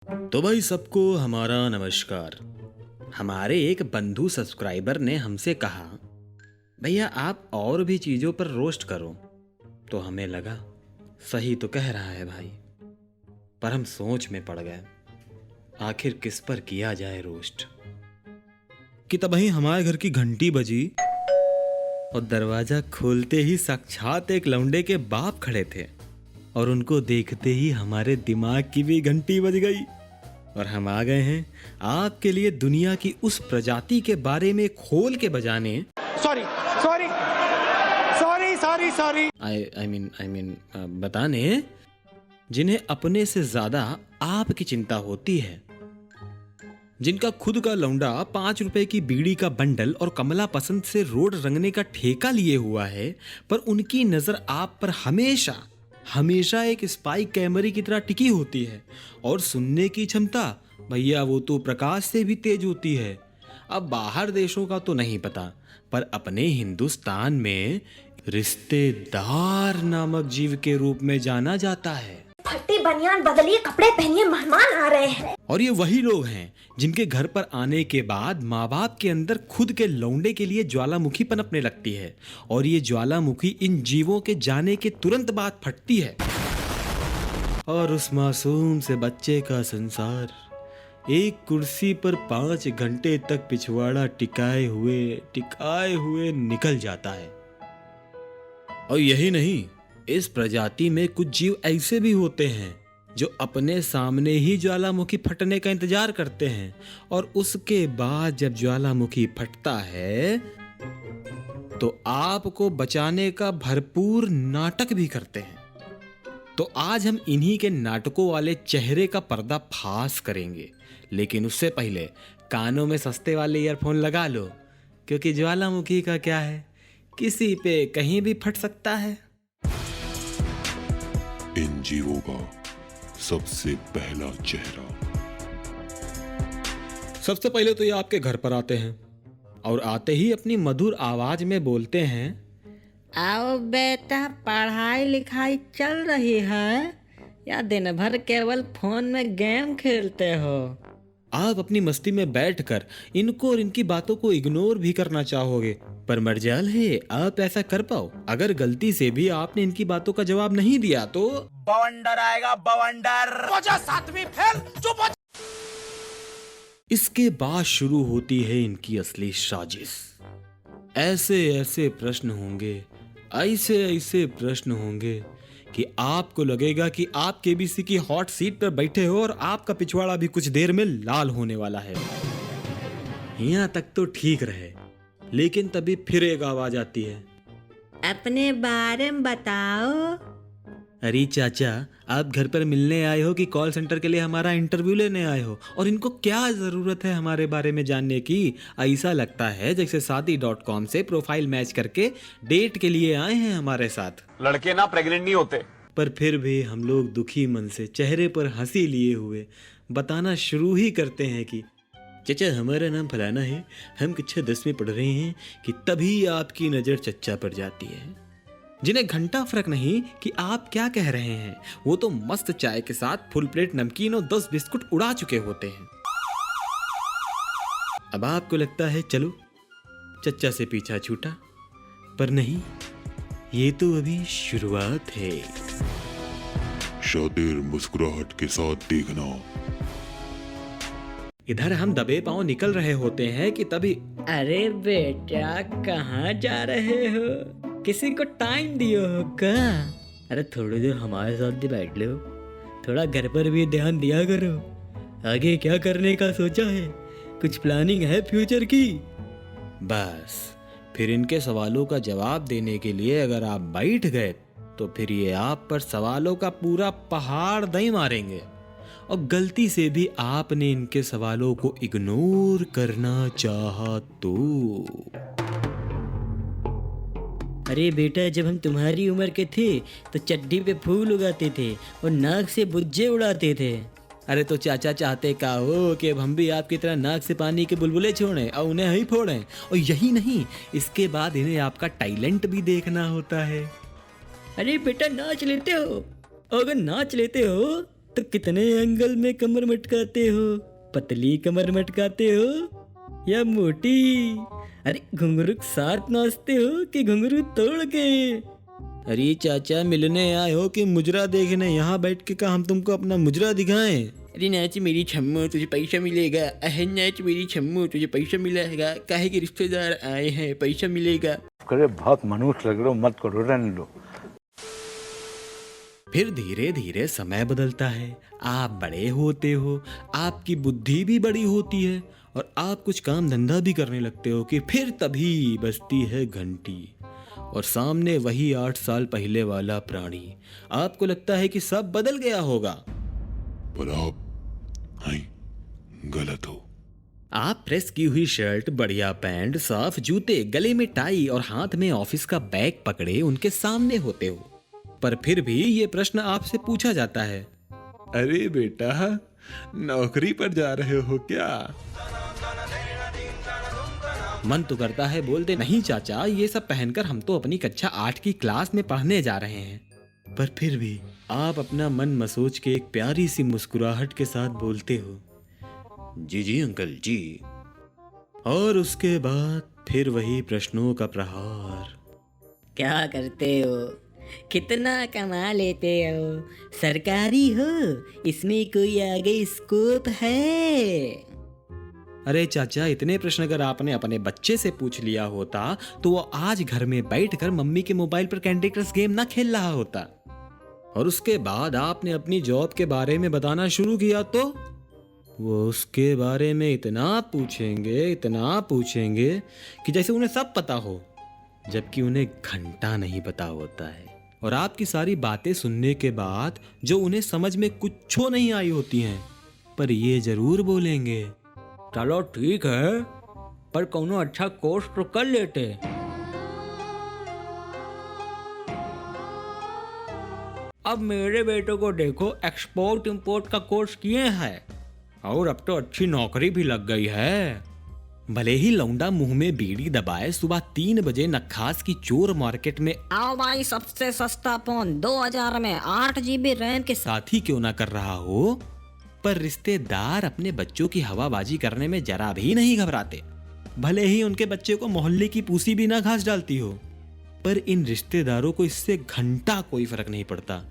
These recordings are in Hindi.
तो भाई सबको हमारा नमस्कार। हमारे एक बंधु सब्सक्राइबर ने हमसे कहा, भैया आप और भी चीज़ों पर रोस्ट करो। तो हमें लगा सही तो कह रहा है भाई, पर हम सोच में पड़ गए आखिर किस पर किया जाए रोस्ट। कि तभी हमारे घर की घंटी बजी और दरवाजा खोलते ही साक्षात एक लौंडे के बाप खड़े थे और उनको देखते ही हमारे दिमाग की भी घंटी बज गई और हम आ गए हैं आपके लिए दुनिया की उस प्रजाति के बारे में खोल के बजाने। Sorry sorry sorry sorry sorry I mean बताने, जिन्हें अपने से ज्यादा आपकी चिंता होती है, जिनका खुद का लौंडा 5 रुपए की बीड़ी का बंडल और कमला पसंद से रोड रंगने का ठेका लिए हुआ है, पर उनकी नजर आप पर हमेशा हमेशा एक स्पाई कैमरे की तरह टिकी होती है और सुनने की क्षमता भैया वो तो प्रकाश से भी तेज होती है। अब बाहर देशों का तो नहीं पता, पर अपने हिंदुस्तान में रिश्तेदार नामक जीव के रूप में जाना जाता है। फटी बनियान बदलिए, कपड़े पहनिए, मेहमान आ रहे हैं। और ये वही लोग हैं जिनके घर पर आने के बाद माँ बाप के अंदर खुद के लौंडे के लिए ज्वालामुखी पनपने लगती है और ये ज्वालामुखी इन जीवों के जाने के तुरंत बाद फटती है और उस मासूम से बच्चे का संसार एक कुर्सी पर 5 घंटे तक पिछवाड़ा टिकाए हुए निकल जाता है। और यही नहीं, इस प्रजाति में कुछ जीव ऐसे भी होते हैं जो अपने सामने ही ज्वालामुखी फटने का इंतजार करते हैं और उसके बाद जब ज्वालामुखी फटता है तो आपको बचाने का भरपूर नाटक भी करते हैं। तो आज हम इन्हीं के नाटकों वाले चेहरे का पर्दा फाश करेंगे, लेकिन उससे पहले कानों में सस्ते वाले ईयरफोन लगा लो, क्योंकि ज्वालामुखी का क्या है, किसी पे कहीं भी फट सकता है। इन जीवों का सबसे पहला चेहरा। सबसे पहले तो ये आपके घर पर आते हैं और आते ही अपनी मधुर आवाज में बोलते हैं, आओ बेटा, पढ़ाई लिखाई चल रही है या दिन भर केवल फोन में गेम खेलते हो? आप अपनी मस्ती में बैठकर इनको और इनकी बातों को इग्नोर भी करना चाहोगे, पर मर्जाल है आप ऐसा कर पाओ। अगर गलती से भी आपने इनकी बातों का जवाब नहीं दिया तो बवंडर आएगा, बवंडर। बचा 7वीं फेल, चुप। इसके बाद शुरू होती है इनकी असली साजिश। ऐसे ऐसे प्रश्न होंगे कि आपको लगेगा कि आप केबीसी की हॉट सीट पर बैठे हो और आपका पिछवाड़ा भी कुछ देर में लाल होने वाला है। यहाँ तक तो ठीक रहे, लेकिन तभी फिर एक आवाज आती है, अपने बारे में बताओ। अरे चाचा, आप घर पर मिलने आए हो कि कॉल सेंटर के लिए हमारा इंटरव्यू लेने आए हो? और इनको क्या जरूरत है हमारे बारे में जानने की? ऐसा लगता है जैसे शादी.com से प्रोफाइल मैच करके डेट के लिए आए हैं हमारे साथ। लड़के ना प्रेग्नेंट नहीं होते। पर फिर भी हम लोग दुखी मन से चेहरे पर हंसी लिए हुए बताना शुरू ही करते हैं कि चाचा हमारा नाम फलाना है, हम कक्षा 10 में पढ़ रहे हैं, कि तभी आपकी नजर चच्चा पर जाती है, जिन्हें घंटा फर्क नहीं कि आप क्या कह रहे हैं। वो तो मस्त चाय के साथ फुल प्लेट नमकीन और 10 बिस्कुट उड़ा चुके होते हैं। अब आपको लगता है चलो चच्चा से पीछा छूटा, पर नहीं, ये तो अभी शुरुआत है। शातिर मुस्कुराहट के साथ देखना। इधर हम दबे पांव निकल रहे होते हैं कि तभी, अरे बेटा कहाँ जा रहे हो? किसी को टाइम दियो हो का? अरे थोड़ी देर हमारे साथ भी बैठ लो, थोड़ा घर पर भी ध्यान दिया करो। आगे क्या करने का सोचा है? कुछ प्लानिंग है फ्यूचर की? बस फिर इनके सवालों का जवाब देने के लिए अगर आप बैठ गए तो फिर ये आप पर सवालों का पूरा पहाड़ दही मारेंगे, और गलती से भी आपने इनके सवालों को इग्नोर करना चाहा तो। अरे बेटा, जब हम तुम्हारी उम्र के थे तो चड्डी पे फूल उगाते थे और नाक से बुज्जे उड़ाते थे। अरे तो चाचा चाहते का हो कि अब हम भी आपकी तरह नाक से पानी के बुलबुले छोड़ें और उन्हें ही फोड़ें? और यही नहीं, इसके बाद इन्हें आपका टैलेंट भी देखना होता है। अरे बेटा नाच लेते हो, अगर नाच लेते हो तो कितने एंगल में कमर मटकाते हो? पतली कमर मटकाते हो या मोटी? अरे घुंघरू के साथ नाचते हो कि घुंघरू तोड़ के? अरे चाचा मिलने आए हो कि मुजरा देखने? यहाँ बैठ के का हम तुमको अपना मुजरा दिखाएं? अरे नाच मेरी छम्मू तुझे पैसा मिलेगा। अहे नाच मेरी छम्मू तुझे पैसा मिलेगा। काहे के रिश्तेदार आए हैं, पैसा मिलेगा। करे बहुत मनुष्य लग रहे हो, मत करो, रहने दो। फिर धीरे धीरे समय बदलता है, आप बड़े होते हो, आपकी बुद्धि भी बड़ी होती है और आप कुछ काम धंधा भी करने लगते हो कि फिर तभी बजती है घंटी और सामने वही 8 साल पहले वाला प्राणी। आपको लगता है कि सब बदल गया होगा, पर आप हैं गलत हो। आप प्रेस की हुई शर्ट, बढ़िया पैंट, साफ जूते, गले में टाई और हाथ में ऑफिस का बैग पकड़े उनके सामने होते हो। पर फिर भी ये प्रश्न आपसे पूछा जाता है, अरे बेटा नौकरी पर जा रहे हो क्या? मन तो करता है बोल दे, नहीं चाचा ये सब पहनकर हम तो अपनी कक्षा 8 की क्लास में पढ़ने जा रहे हैं। पर फिर भी आप अपना मन मसोच के एक प्यारी सी मुस्कुराहट के साथ बोलते हो, जी जी अंकल जी। और उसके बाद फिर वही प्रश्नों का प्रहार। क्या करते हो? कितना कमा लेते हो? सरकारी हो? इसमें कोई आगे स्कोप है? अरे चाचा इतने प्रश्न अगर आपने अपने बच्चे से पूछ लिया होता तो वो आज घर में बैठकर मम्मी के मोबाइल पर कैंडी क्रश गेम ना खेल रहा होता। और उसके बाद आपने अपनी जॉब के बारे में बताना शुरू किया तो वो उसके बारे में इतना पूछेंगे कि जैसे उन्हें सब पता हो, जबकि उन्हें घंटा नहीं पता होता है। और आपकी सारी बातें सुनने के बाद जो उन्हें समझ में कुछो नहीं आई होती हैं, पर ये जरूर बोलेंगे, चलो ठीक है पर कोनो अच्छा कोर्स तो कर लेते। अब मेरे बेटे को देखो, एक्सपोर्ट इंपोर्ट का कोर्स किए हैं और अब तो अच्छी नौकरी भी लग गई है। भले ही लौंडा मुंह में बीड़ी दबाए सुबह 3 बजे नखास की चोर मार्केट में आओ भाई सबसे सस्ता फोन 2000 में 8 GB रैम के साथ ही क्यों ना कर रहा हो, पर रिश्तेदार अपने बच्चों की हवाबाजी करने में जरा भी नहीं घबराते। भले ही उनके बच्चे को मोहल्ले की पूसी भी ना घास डालती हो, पर इन रिश्तेदारों को इससे घंटा कोई फर्क नहीं पड़ता।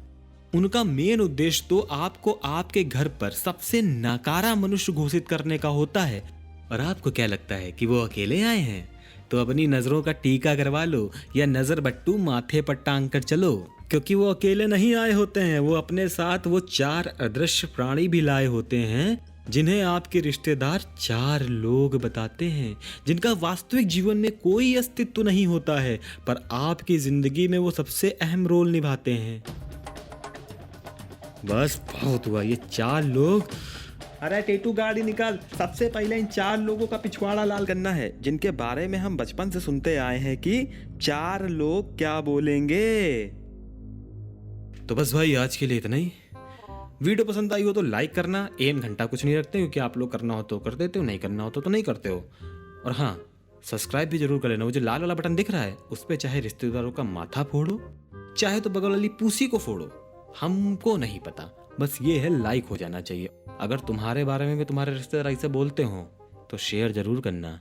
उनका मेन उद्देश्य तो आपको आपके घर पर सबसे नकारा मनुष्य घोषित करने का होता है। और आपको क्या लगता है कि वो अकेले आए हैं? तो अपनी नजरों का टीका करवा लो या नजर बट्टू माथे पर टांग कर चलो, क्योंकि वो अकेले नहीं आए होते हैं। वो अपने साथ वो 4 अदृश्य प्राणी भी लाए होते हैं, जिन्हें आपके रिश्तेदार 4 लोग बताते हैं, जिनका वास्तविक जीवन में कोई अस्तित्व नहीं होता है, पर आपकी जिंदगी में वो सबसे अहम रोल निभाते हैं। बस बहुत हुआ, ये 4 लोग। अरे टेटू गाड़ी निकाल, सबसे पहले इन 4 लोगों का पिछवाड़ा लाल करना है, जिनके बारे में हम बचपन से सुनते आए हैं कि 4 लोग क्या बोलेंगे। तो बस भाई आज के लिए इतना ही। वीडियो पसंद आई हो तो लाइक करना, एम घंटा कुछ नहीं रखते क्योंकि आप लोग करना हो तो कर देते हो, नहीं करना हो तो नहीं करते हो। और हाँ, सब्सक्राइब भी जरूर कर लेना। वो जो लाल वाला बटन दिख रहा है उस पर चाहे रिश्तेदारों का माथा फोड़ो, चाहे तो बगल वाली पूसी को फोड़ो, हमको नहीं पता, बस ये है लाइक हो जाना चाहिए। अगर तुम्हारे बारे में भी तुम्हारे रिश्तेदार ऐसे बोलते हो तो शेयर जरूर करना।